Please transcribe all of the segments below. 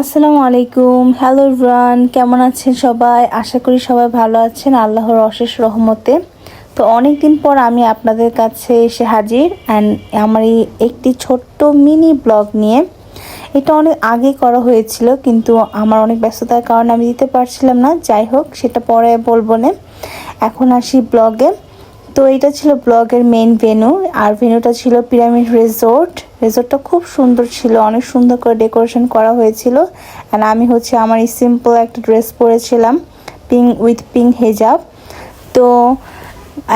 আসসালামু আলাইকুম, hello everyone, কেমন আছেন সবাই? আশা করি সবাই ভালো আছেন আল্লাহর অশেষ রহমতে। তো অনেক দিন পর আমি আপনাদের কাছে এসে হাজির অ্যান্ড আমার এই একটি ছোট্ট মিনি ব্লগ নিয়ে। এটা অনেক আগে করা হয়েছিল, কিন্তু আমার অনেক ব্যস্ততার কারণে আমি দিতে পারছিলাম না। যাই হোক, সেটা পরে বলবো না। এখন আসি ব্লগে। তো এটা ছিল ব্লগের মেইন ভেন্যু, আর ভেন্যুটা ছিল পিরামিড রিসোর্ট। রিসোর্টটা খুব সুন্দর ছিল, অনেক সুন্দর করে ডেকোরেশন করা হয়েছিল। অ্যান্ড আমি আমার এই সিম্পল একটা ড্রেস পরেছিলাম, পিঙ্ক হেজাব। তো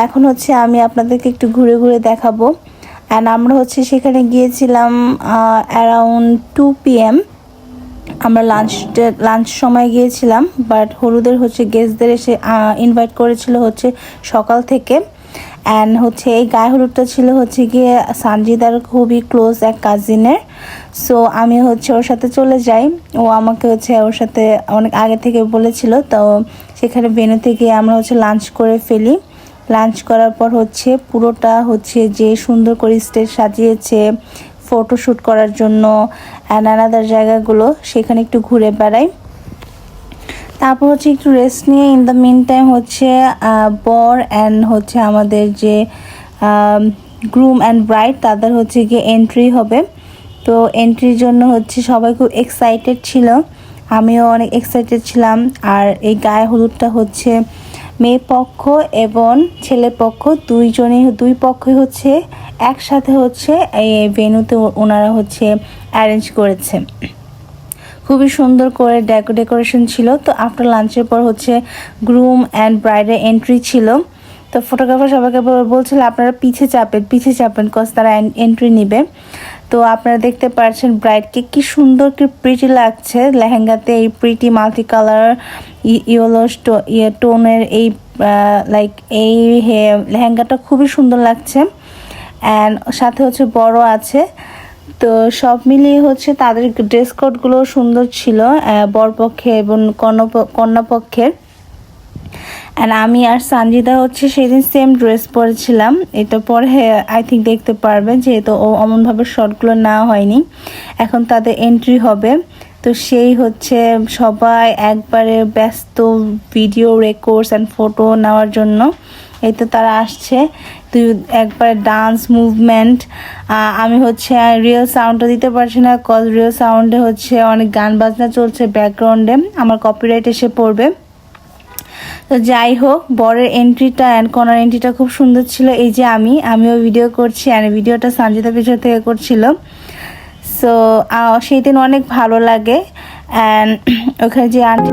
এখন আমি আপনাদেরকে একটু ঘুরে ঘুরে দেখাবো। অ্যান্ড আমরা সেখানে গিয়েছিলাম অ্যারাউন্ড 2 PM। আমরা লাঞ্চ সময় গিয়েছিলাম, বাট হলুদের গেস্টদের এসে ইনভাইট করেছিল সকাল থেকে। অ্যান্ড এই গায়ে হলুদটা ছিল গিয়ে সানজিদার খুবই ক্লোজ এক কাজিনের। সো আমি ওর সাথে চলে যাই। ও আমাকে ওর সাথে অনেক আগে থেকে বলেছিল। তো সেখানে ভেন্যু থেকে আমরা লাঞ্চ করে ফেলি। লাঞ্চ করার পর পুরোটা যে সুন্দর করে স্টেজ সাজিয়েছে ফটোশ্যুট করার জন্য অ্যান্ড আনাদার জায়গাগুলো, সেখানে একটু ঘুরে বেড়াই। তারপর একটু রেস্ট নিয়ে ইন দ্য মিন টাইম বর অ্যান্ড আমাদের যে গ্রুম অ্যান্ড ব্রাইড, তাদের গিয়ে এন্ট্রি হবে। তো এন্ট্রির জন্য সবাই খুব এক্সাইটেড ছিল, আমিও অনেক এক্সাইটেড ছিলাম। আর এই গায়ে হলুদটা মেয়ে পক্ষ এবং ছেলে পক্ষ দুই পক্ষই একসাথে এই ভেন্যুতে ওনারা অ্যারেঞ্জ করেছে। খুবই সুন্দর করে ডেকোরেশন ছিল। তো আফটার লাঞ্চের পর গ্রুম অ্যান্ড ব্রাইডের এন্ট্রি ছিল। তো ফটোগ্রাফার সবাইকে বলছিল আপনারা পিছে চাপেন কজ তারা এন্ট্রি নেবে। তো আপনারা দেখতে পাচ্ছেন ব্রাইডকে কি সুন্দর কি প্রিটি লাগছে লেহেঙ্গাতে। এই প্রিটি মাল্টি কালার ইয়েলো টোনের এই এই লেহেঙ্গাটা খুবই সুন্দর লাগছে। অ্যান্ড সাথে বড় আছে। তো সব মিলিয়ে তাদের ড্রেস কোডগুলো সুন্দর ছিল বরপক্ষে এবং কন্যাপক্ষের। অ্যান্ড আমি আর সানজিদা সেদিন সেম ড্রেস পরেছিলাম। এটা পরে আই থিঙ্ক দেখতে পারবেন, যেহেতু ও অমনভাবে শর্টগুলো নেওয়া হয়নি। এখন তাদের এন্ট্রি হবে। তো সেই সবাই একবারে ব্যস্ত ভিডিও রেকর্ডস অ্যান্ড ফটো নেওয়ার জন্য। এই তো তারা আসছে, একবার ডান্স মুভমেন্ট। আমি রিয়েল সাউন্ডটা দিতে পারছি না, কজ রিয়েল সাউন্ডে অনেক গান বাজনা চলছে ব্যাকগ্রাউন্ডে, আমার কপিরাইট এসে পড়বে। তো যাই হোক, বরের এন্ট্রিটা অ্যান্ড কর্নার এন্ট্রিটা খুব সুন্দর ছিল। এই যে আমিও ভিডিও করছি, অ্যান্ড ভিডিওটা সঞ্জিতা পিছন থেকে করছিল। সো সেই দিন অনেক ভালো লাগে। অ্যান্ড ওখানে যে আন্টি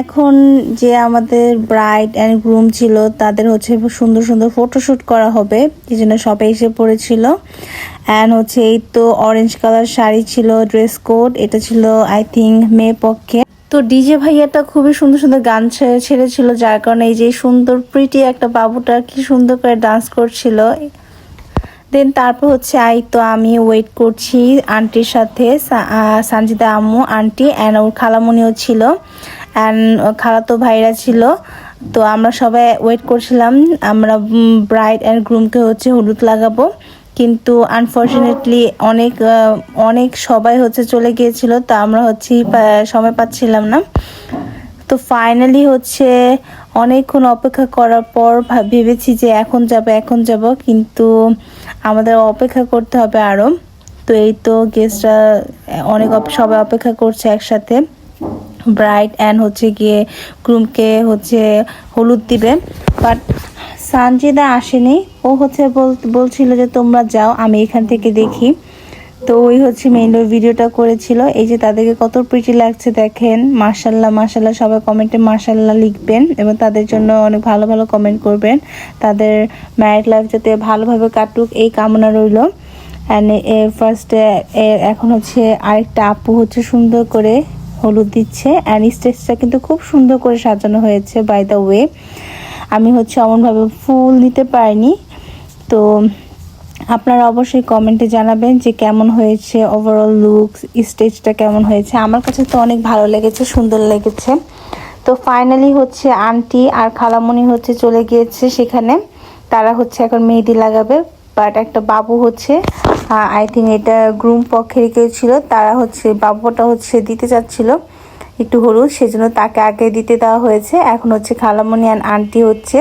এখন যে আমাদের ব্রাইড অ্যান্ড গ্রুম ছিল, তাদের সুন্দর সুন্দর ফটোশ্যুট করা হবে, এই জন্য সবাই এসে পড়েছিল। অ্যান্ড এই তো অরেঞ্জ কালার শাড়ি ছিল ড্রেস কোড, এটা ছিল আই থিঙ্ক মেয়ে পক্ষে। তো ডিজে ভাইয়াটা খুবই সুন্দর সুন্দর গান ছেড়েছিল, যার কারণে এই যে সুন্দর প্রিটি একটা বাবুটা কি সুন্দর করে ডান্স করছিল। দেন তারপর আমি ওয়েট করছি আন্টির সাথে, সানজিদা আম্মু, আন্টি অ্যান্ড ওর খালামণিও ছিল অ্যান্ড খালাতো ভাইরা ছিল। তো আমরা সবাই ওয়েট করছিলাম, আমরা ব্রাইড অ্যান্ড গ্রুমকে হলুদ লাগাবো। কিন্তু আনফর্চুনেটলি অনেক সবাই চলে গিয়েছিল। তো আমরা সময় পাচ্ছিলাম না। তো ফাইনালি অনেকক্ষণ অপেক্ষা করার পর ভেবেছি যে এখন যাব, কিন্তু আমাদের অপেক্ষা করতে হবে আরও। তো এই তো গেস্টরা সবাই অপেক্ষা করছে একসাথে। ব্রাইড অ্যান্ড গিয়ে গ্রুমকে হলুদ দিবে। বাট সানজিদা আসেনি, ও হচ্ছে বলছিল যে তোমরা যাও, আমি এখান থেকে দেখি। তো ওই হচ্ছে মেইন ভিডিওটা করেছিল। এই যে তাদেরকে কত প্রিটি লাগছে দেখেন, মাশাল্লাহ মাশাল্লাহ। সবাই কমেন্টে মাশাল্লাহ লিখবেন এবং তাদের জন্য অনেক ভালো ভালো কমেন্ট করবেন। তাদের ম্যারিড লাইফ যাতে ভালোভাবে কাটুক এই কামনা রইল। অ্যান্ড ফার্স্টে এখন হচ্ছে আরেকটা আপু হচ্ছে সুন্দর করে হলুদ দিচ্ছে। অ্যান্ড স্টেজটা কিন্তু খুব সুন্দর করে সাজানো হয়েছে বাই দ্য ওয়ে। আমি হচ্ছে এমনভাবে ফুল নিতে পারিনি। তো আপনারা অবশ্যই কমেন্টে জানাবেন যে কেমন হয়েছে ওভারঅল লুকস, স্টেজটা কেমন হয়েছে। আমার কাছে তো অনেক ভালো লেগেছে, সুন্দর লেগেছে। তো ফাইনালি হচ্ছে আন্টি আর খালামণি হচ্ছে চলে গিয়েছে সেখানে। তারা হচ্ছে এখন মেহেদি লাগাবে। বাট একটা বাবু হচ্ছে, আই থিঙ্ক এটা গ্রুম পক্ষের কেউ ছিল, তারা হচ্ছে বাবুটা হচ্ছে দিতে চাচ্ছিল একটু হলুদ, সেজন্য তাকে আগে দিতে দেওয়া হয়েছে। এখন হচ্ছে খালামণি অ্যান্ড আন্টি হচ্ছে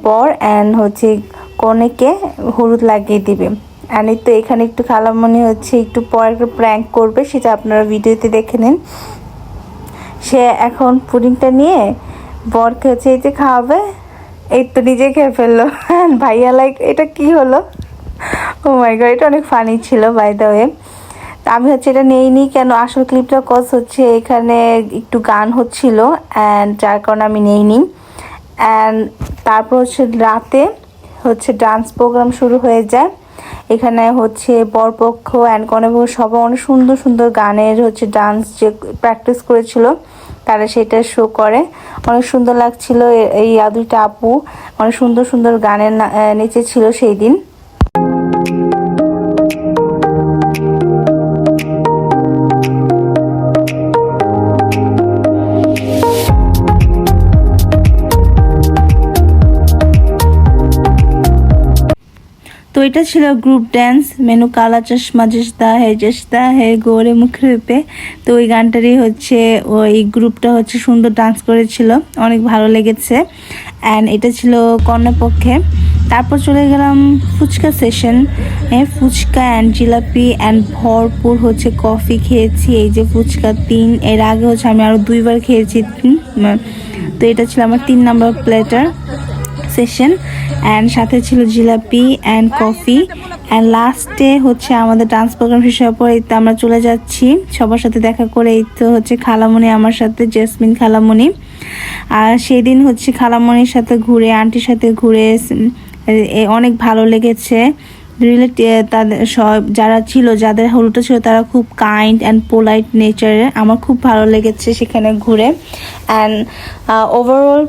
বর অ্যান্ড হচ্ছে কনেকে হলুদ লাগিয়ে দিবে। অ্যান্ড তো এখানে একটু খালামণি হচ্ছে একটু পরে একটা প্র্যাঙ্ক করবে, সেটা আপনারা ভিডিওতে দেখে নিন। সে এখন পুডিংটা নিয়ে বরকে হচ্ছে এই যে খাওয়াবে, এই তো নিজে খেয়ে ফেললো। ভাইয়া লাইক এটা কি হলো, ও মাই গড, এটা অনেক ফানি ছিল বাই দ্য ওয়ে। আমি হচ্ছে এটা নেইনি কেন, আসল ক্লিপটা কজ হচ্ছে এখানে একটু গান হচ্ছিল অ্যান্ড যার কারণে আমি নেইনি। অ্যান্ড তারপর হচ্ছে রাতে হচ্ছে ডান্স প্রোগ্রাম শুরু হয়ে যায়। এখানে হচ্ছে বরপক্ষ অ্যান্ড কনেপক্ষ সবাই অনেক সুন্দর সুন্দর গানের হচ্ছে ডান্স যে প্র্যাকটিস করেছিল তারা সেটা শো করে। অনেক সুন্দর লাগছিল। এই দুইটা আপু অনেক সুন্দর সুন্দর গানের নেচেছিল সেই দিন। তো এটা ছিল গ্রুপ ড্যান্স, মেনু কালা চশমা জসদা হে গোরে মুখরূপে। তো ওই গানটারই হচ্ছে ওই গ্রুপটা হচ্ছে সুন্দর ডান্স করেছিল, অনেক ভালো লেগেছে। অ্যান্ড এটা ছিল কর্ণপক্ষে। তারপর চলে গেলাম fuchka session. Fuchka and jalebi and ভরপুর হচ্ছে কফি খেয়েছি। এই যে ফুচকা 3, এর আগে হচ্ছে আমি আরও 2বার খেয়েছি। তো এটা ছিল আমার 3 নাম্বার প্লেটার সেশন। অ্যান্ড সাথে ছিল জিলাপি অ্যান্ড কফি। অ্যান্ড লাস্টে হচ্ছে আমাদের ডান্স প্রোগ্রাম শেষ হওয়ার পর এই তো আমরা চলে যাচ্ছি সবার সাথে দেখা করে। এই তো হচ্ছে খালামণি আমার সাথে, জেসমিন খালামণি। আর সেদিন হচ্ছে খালামণির সাথে ঘুরে, আন্টির সাথে ঘুরে অনেক ভালো লেগেছে। তাদের সব যারা ছিল, যাদের হলুদটা ছিল তারা খুব কাইন্ড অ্যান্ড পোলাইট নেচারের। আমার খুব ভালো লেগেছে সেখানে ঘুরে। অ্যান্ড ওভারঅল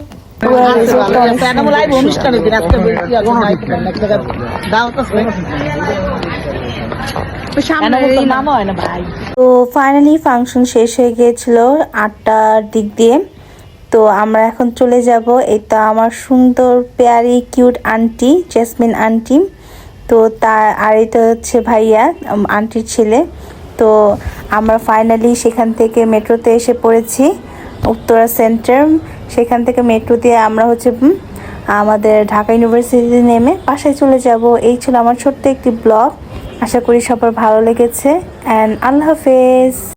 তো ফাইনালি ফাংশন শেষ হয়ে গিয়েছিল 8টার দিক দিয়ে। তো আমরা এখন চলে যাব। এই তো আমার সুন্দর পেয়ারি কিউট আন্টি, জেসমিন আন্টি। তো আর এটা হচ্ছে ভাইয়া, আন্টির ছেলে। তো আমরা ফাইনালি সেখান থেকে মেট্রোতে এসে পড়েছি, উত্তরা সেন্টার। সেখান থেকে মেট্রো দিয়ে আমরা হচ্ছে আমাদের ঢাকা ইউনিভার্সিটিতে নেমে বাসায় চলে যাব। এই ছিল আমার ছোট্ট একটি ব্লগ। আশা করি সবার ভালো লেগেছে। অ্যান্ড আল্লাহ হাফেজ।